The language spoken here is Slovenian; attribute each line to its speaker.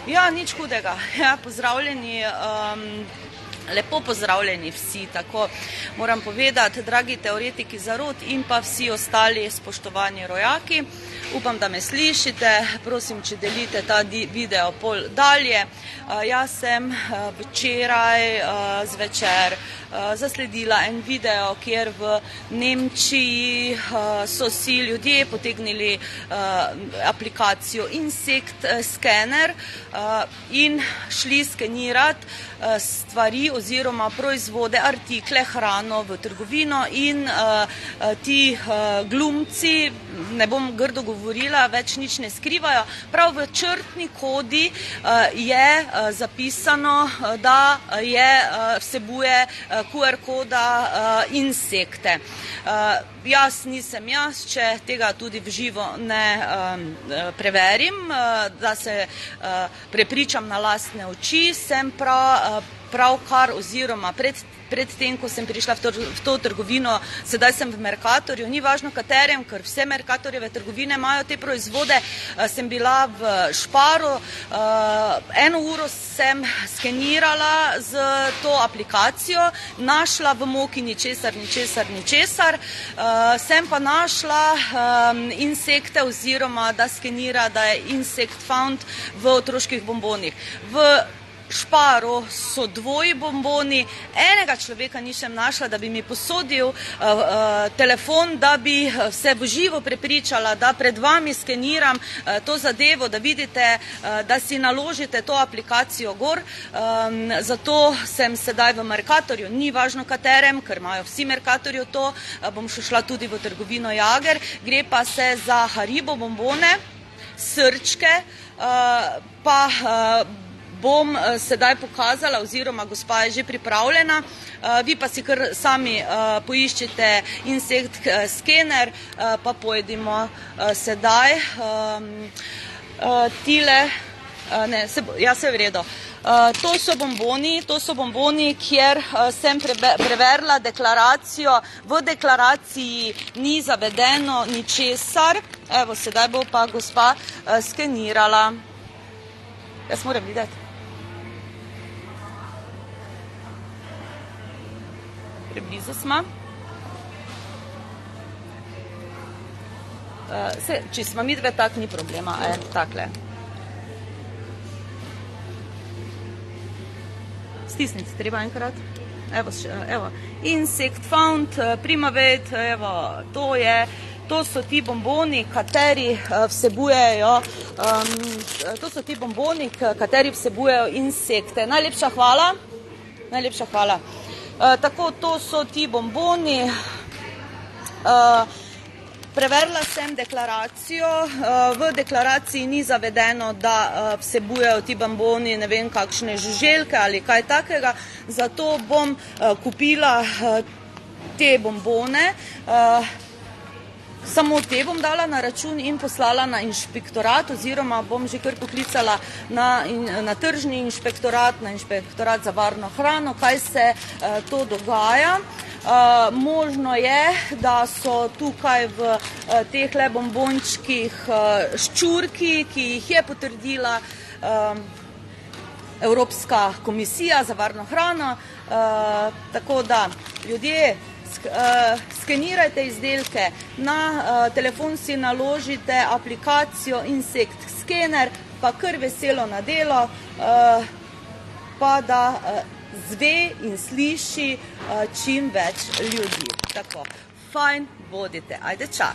Speaker 1: Ja, nič hudega. Ja, pozdravljeni, lepo pozdravljeni vsi, tako moram povedati, dragi teoretiki zarot in pa vsi ostali spoštovani rojaki. Upam, da me slišite, prosim, če delite ta video pol dalje. Jaz sem včeraj zvečer zasledila en video, kjer v Nemčiji so si ljudje potegnili aplikacijo Insect Scanner in šli skenirati stvari oziroma proizvode, artikle, hrano v trgovino in ti glumci, ne bom grdo govorila, več nič ne skrivajo. Prav v črtni kodi je zapisano, da vsebuje QR koda insekte. Jaz nisem jaz, če tega tudi v živo ne preverim, da se prepričam na lastne oči, sem pravkar oziroma pred tem, ko sem prišla v to trgovino, sedaj sem v Mercatorju, ni važno katerem, ker vse Mercatorjeve trgovine imajo te proizvode, sem bila v Sparu, 1 uro sem skenirala z to aplikacijo, našla v Moki ničesar, sem pa našla insekte oziroma da skenira, da je insect found v otroških bombonih. V Šparu so 2 bomboni, enega človeka nisem našla, da bi mi posodil telefon, da bi se v živo prepričala, da pred vami skeniram to zadevo, da vidite, da si naložite to aplikacijo gor. Zato sem sedaj v Mercatorju, ni važno katerem, ker imajo vsi Mercatorju to, bom šla tudi v trgovino Jager, gre pa se za Haribo bombone, srčke, pa bom sedaj pokazala, oziroma gospa je že pripravljena, vi pa si kar sami poiščite Insect Scanner, pa pojdimo sedaj. Ja, se je v redu. To so bomboni, kjer sem preverila deklaracijo. V deklaraciji ni zavedeno ničesar. Evo, sedaj bo pa gospa skenirala. Jaz moram videti. Preblizu smo. Če smo mi dve, tak ni problema. Takle. Stisniti treba enkrat. Evo. Insect found, Primavate, evo, to so ti bomboni, kateri vsebujejo insekte. Najlepša hvala. Tako, to so ti bomboni. Preverila sem deklaracijo, v deklaraciji ni zavedeno, da vsebujejo ti bomboni ne vem kakšne žuželke ali kaj takega, zato bom kupila te bombone. Samo te bom dala na račun in poslala na inšpektorat, oziroma bom že kar poklicala na tržni inšpektorat, na inšpektorat za varno hrano, kaj se to dogaja. Možno je, da so tukaj v tehle bombončkih ščurki, ki jih je potrdila Evropska komisija za varno hrano, tako da ljudje, skenirajte izdelke, na telefon si naložite aplikacijo Insect Scanner, pa kar veselo na delo, pa da zve in sliši čim več ljudi. Tako, fajn bodite, ajde ča!